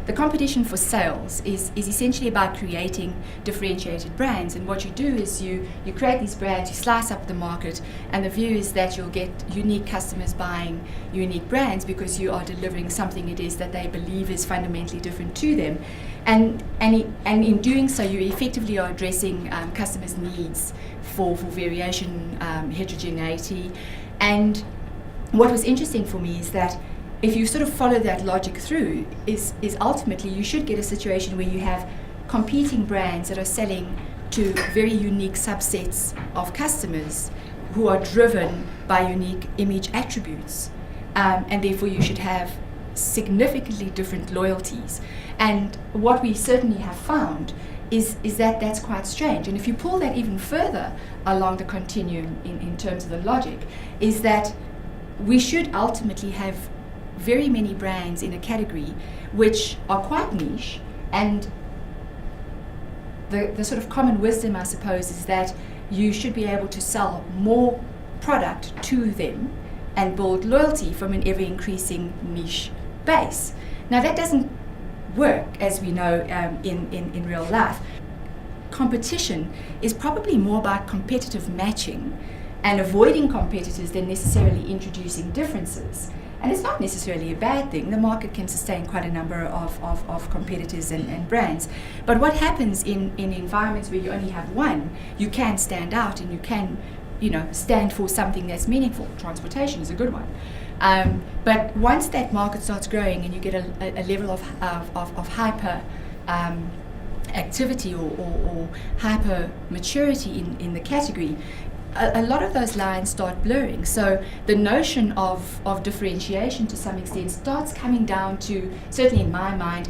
the competition for sales is essentially about creating differentiated brands. And what you do is you create these brands, you slice up the market, and the view is that you'll get unique customers buying unique brands because you are delivering something it is that they believe is fundamentally different to them. And in doing so, you effectively are addressing customers' needs for variation, heterogeneity. And what was interesting for me is that if you sort of follow that logic through, is ultimately you should get a situation where you have competing brands that are selling to very unique subsets of customers who are driven by unique image attributes. And therefore you should have significantly different loyalties. And what we certainly have found is that that's quite strange. And if you pull that even further along the continuum in terms of the logic, is that we should ultimately have very many brands in a category which are quite niche, and the sort of common wisdom, I suppose, is that you should be able to sell more product to them and build loyalty from an ever-increasing niche base. Now that doesn't work, as we know, in real life. Competition is probably more about competitive matching and avoiding competitors than necessarily introducing differences. And it's not necessarily a bad thing. The market can sustain quite a number of competitors and brands. But what happens in environments where you only have one, you can stand out and you can, stand for something that's meaningful. Transportation is a good one. But once that market starts growing and you get a level of hyper activity or hyper maturity in the category, a lot of those lines start blurring. So the notion of differentiation to some extent starts coming down to, certainly in my mind,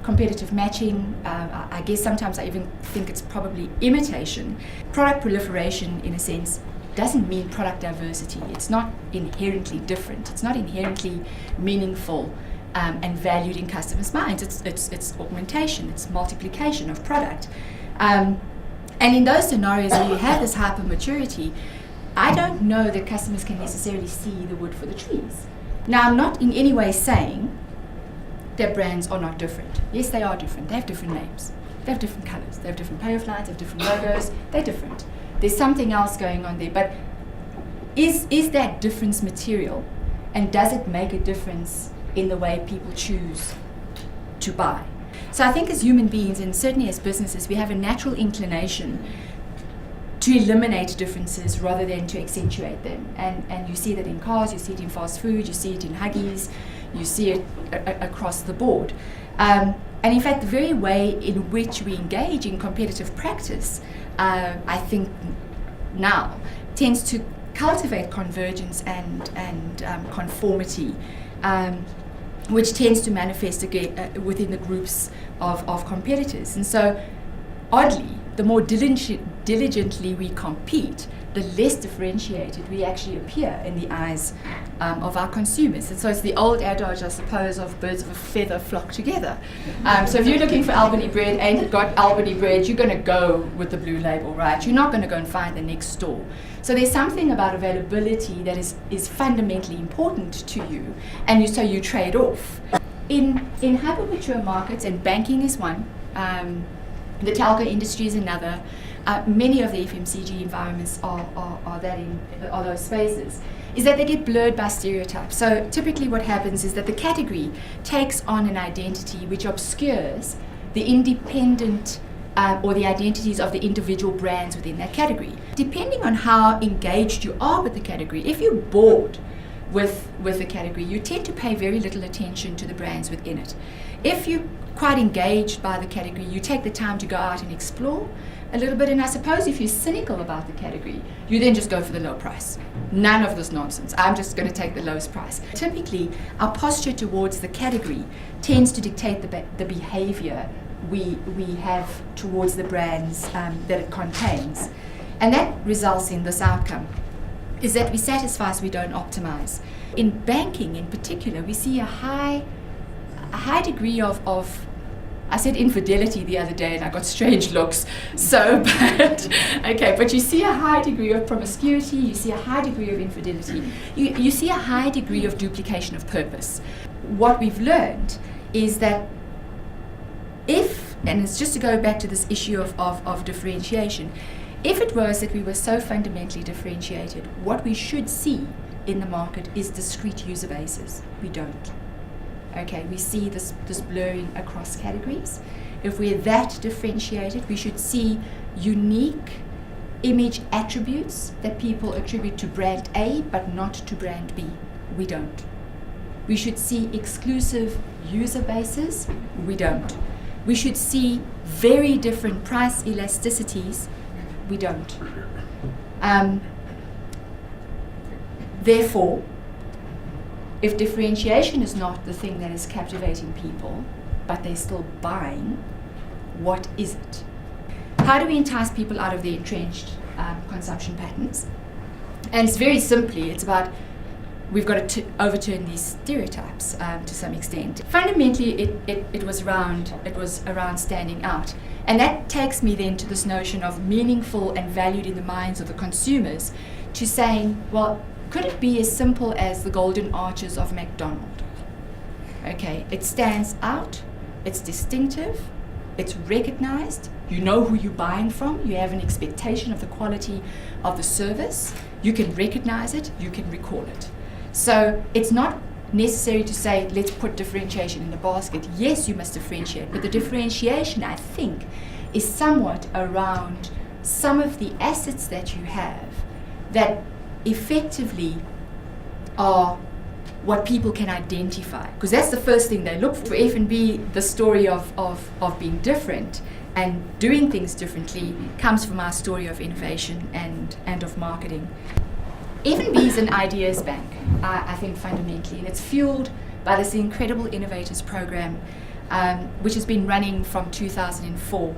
competitive matching. I guess sometimes I even think it's probably imitation. Product proliferation, in a sense, doesn't mean product diversity. It's not inherently different. It's not inherently meaningful and valued in customers' minds. It's augmentation. It's multiplication of product. And in those scenarios where you have this hyper maturity, I don't know that customers can necessarily see the wood for the trees. Now, I'm not in any way saying that brands are not different. Yes, they are different. They have different names. They have different colors. They have different payoff lines. They have different logos. They're different. There's something else going on there. But is that difference material? And does it make a difference in the way people choose to buy? So I think as human beings, and certainly as businesses, we have a natural inclination to eliminate differences rather than to accentuate them. And you see that in cars, you see it in fast food, you see it in Huggies, you see it across the board. And in fact, the very way in which we engage in competitive practice, I think now, tends to cultivate convergence and conformity, which tends to manifest again within the groups of competitors. And so, oddly, the more diligently we compete, the less differentiated we actually appear in the eyes of our consumers. And so it's the old adage, I suppose, of birds of a feather flock together. So if you're looking for Albany bread and you've got Albany bread, you're going to go with the blue label, right? You're not going to go and find the next store. So there's something about availability that is fundamentally important to you, and so you trade off. In hyper-mature markets, and banking is one, the telco industry is another, many of the FMCG environments are those spaces, is that they get blurred by stereotypes. So typically what happens is that the category takes on an identity which obscures the independent or the identities of the individual brands within that category. Depending on how engaged you are with the category, if you're bored with the category, you tend to pay very little attention to the brands within it. If you're quite engaged by the category, you take the time to go out and explore a little bit, and I suppose if you're cynical about the category, you then just go for the low price. None of this nonsense. I'm just going to take the lowest price. Typically, our posture towards the category tends to dictate the behavior we have towards the brands that it contains. And that results in this outcome, is that we satisfy as we don't optimize. In banking in particular, we see a high degree of I said infidelity the other day and I got strange looks, but you see a high degree of promiscuity, you see a high degree of infidelity, you see a high degree of duplication of purpose. What we've learned is that if, and it's just to go back to this issue of differentiation, if it was that we were so fundamentally differentiated, what we should see in the market is discrete user bases. We don't. Okay, we see this blurring across categories. If we're that differentiated, we should see unique image attributes that people attribute to brand A but not to brand B. We don't. We should see exclusive user bases. We don't. We should see very different price elasticities. We don't. Therefore, if differentiation is not the thing that is captivating people, but they're still buying, what is it? How do we entice people out of their entrenched consumption patterns? And it's very simply, it's about we've got to overturn these stereotypes to some extent. Fundamentally, it was around standing out. And that takes me then to this notion of meaningful and valued in the minds of the consumers, to saying, well, could it be as simple as the golden arches of McDonald's? Okay, it stands out, it's distinctive, it's recognized, you know who you're buying from, you have an expectation of the quality of the service, you can recognize it, you can recall it. So it's not necessary to say, let's put differentiation in the basket. Yes, you must differentiate, but the differentiation, I think, is somewhat around some of the assets that you have that effectively are what people can identify. Because that's the first thing they look for. F&B, the story of being different and doing things differently comes from our story of innovation and of marketing. F&B is an ideas bank, I think, fundamentally, and it's fueled by this incredible Innovators program, which has been running from 2004,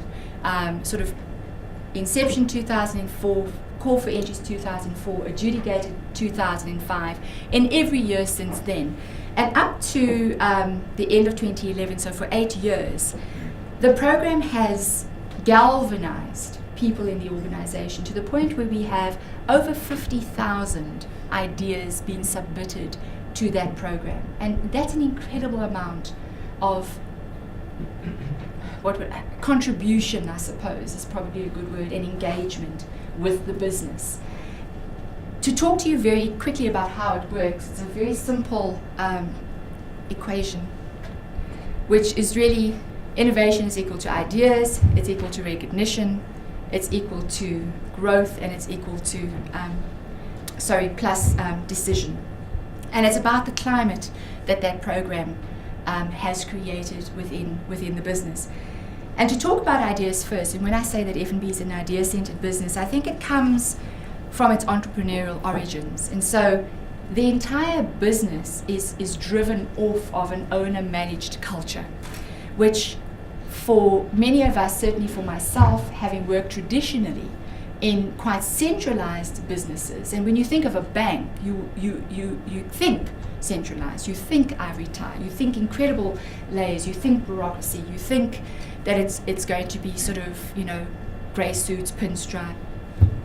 sort of inception 2004, call for entries 2004, adjudicated 2005, and every year since then. And up to the end of 2011, so for 8 years, the program has galvanized people in the organization to the point where we have over 50,000 ideas being submitted to that program. And that's an incredible amount of contribution, I suppose, is probably a good word, and engagement with the business. To talk to you very quickly about how it works, it's a very simple equation, which is really innovation is equal to ideas, it's equal to recognition, it's equal to growth, and it's equal to, plus decision. And it's about the climate that program has created within the business. And to talk about ideas first, and when I say that F&B is an idea-centered business, I think it comes from its entrepreneurial origins. And so the entire business is driven off of an owner-managed culture, which for many of us, certainly for myself, having worked traditionally in quite centralized businesses, and when you think of a bank, you think centralized, you think ivory tower, you think incredible layers, you think bureaucracy, you think that it's going to be sort of, grey suits, pinstripe,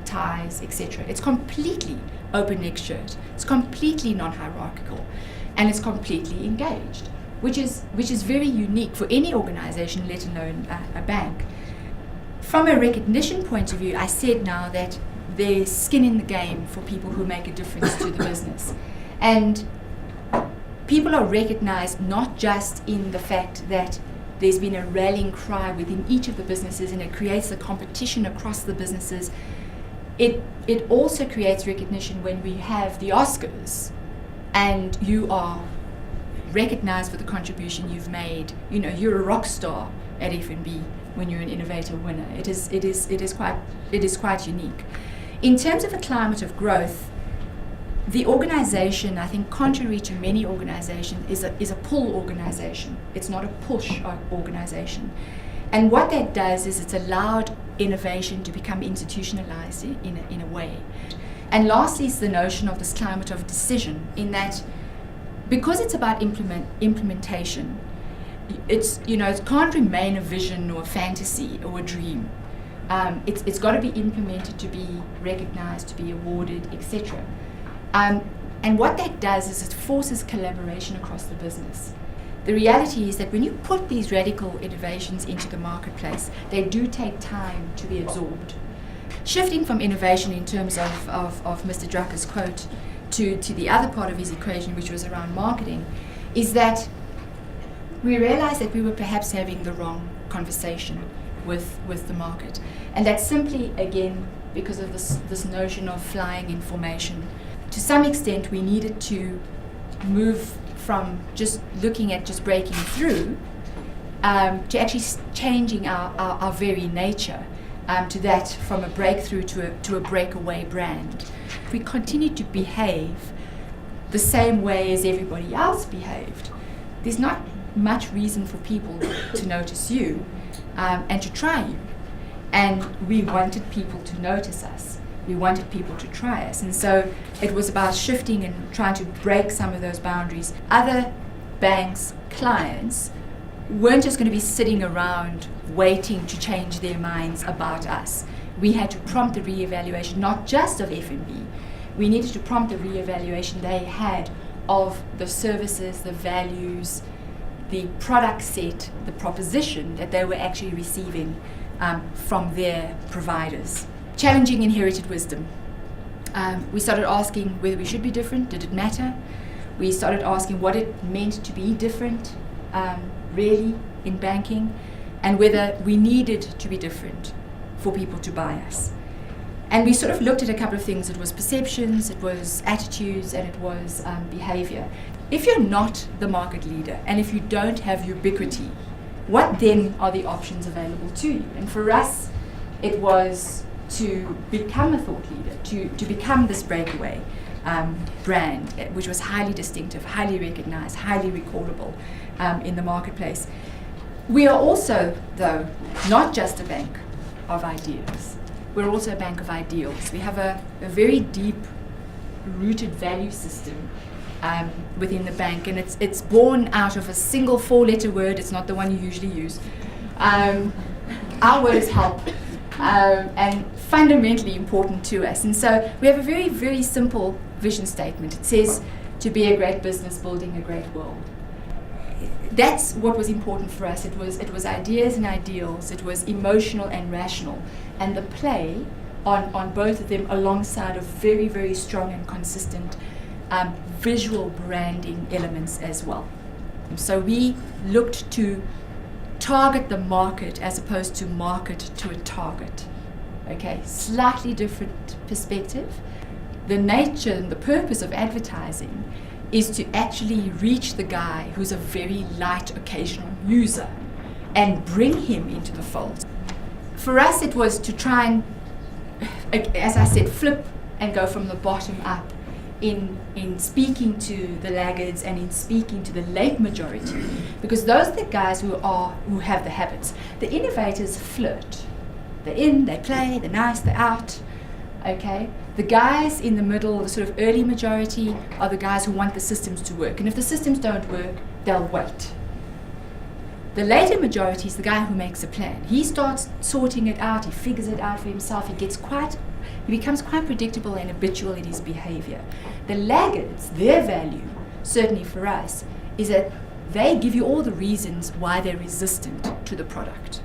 ties, etc. It's completely open neck shirt. It's completely non-hierarchical, and it's completely engaged, which is very unique for any organization, let alone a bank. From a recognition point of view, I said now that there's skin in the game for people who make a difference to the business. And people are recognized not just in the fact that there's been a rallying cry within each of the businesses and it creates a competition across the businesses. It also creates recognition when we have the Oscars and you are recognized for the contribution you've made. You're a rock star at F&B when you're an innovator winner. It is quite unique. In terms of a climate of growth, the organization, I think, contrary to many organizations, is a pull organization. It's not a push organization. And what that does is it's allowed innovation to become institutionalized in a way. And lastly is the notion of this climate of decision, in that because it's about implementation, it can't remain a vision or a fantasy or a dream. It's got to be implemented to be recognized, to be awarded, etc. And what that does is it forces collaboration across the business. the reality is that when you put these radical innovations into the marketplace, they do take time to be absorbed. Shifting from innovation in terms of Mr. Drucker's quote to the other part of his equation, which was around marketing, is that we realized that we were perhaps having the wrong conversation with the market. And that's simply, again, because of this notion of flying information. To some extent, we needed to move from just looking at just breaking through to actually changing our very nature to that, from a breakthrough to a breakaway brand. If we continue to behave the same way as everybody else behaved, there's not much reason for people to notice you and to try you. And we wanted people to notice us. We wanted people to try us. And so it was about shifting and trying to break some of those boundaries. Other banks' clients weren't just going to be sitting around waiting to change their minds about us. We had to prompt the reevaluation, not just of F&B. We needed to prompt the reevaluation they had of the services, the values, the product set, the proposition that they were actually receiving from their providers. Challenging inherited wisdom. We started asking whether we should be different. Did it matter? We started asking what it meant to be different, really, in banking, and whether we needed to be different for people to buy us. And we sort of looked at a couple of things. It was perceptions, it was attitudes, and it was behavior. If you're not the market leader, and if you don't have ubiquity, what then are the options available to you? And for us, it was to become a thought leader, to become this breakaway brand, which was highly distinctive, highly recognized, highly recallable in the marketplace. We are also, though, not just a bank of ideas. We're also a bank of ideals. We have a very deep-rooted value system within the bank, and it's born out of a single four-letter word. It's not the one you usually use. Our word is help, and fundamentally important to us. And so we have a very, very simple vision statement. It says, to be a great business, building a great world. That's what was important for us. It was ideas and ideals. It was emotional and rational, and the play on both of them alongside of very, very strong and consistent visual branding elements as well. So we looked to target the market as opposed to market to a target. Okay, slightly different perspective. The nature and the purpose of advertising is to actually reach the guy who's a very light occasional user and bring him into the fold. For us, it was to try and, as I said, flip and go from the bottom up in speaking to the laggards and in speaking to the late majority, because those are the guys who have the habits. The innovators flirt. They're in, they play, they're nice, they're out. Okay? The guys in the middle, the sort of early majority, are the guys who want the systems to work. And if the systems don't work, they'll wait. The later majority is the guy who makes a plan. He starts sorting it out, he figures it out for himself, he becomes quite predictable and habitual in his behavior. The laggards, their value, certainly for us, is that they give you all the reasons why they're resistant to the product.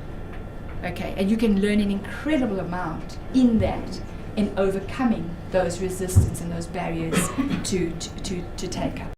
Okay, and you can learn an incredible amount in that, in overcoming those resistance and those barriers to take up.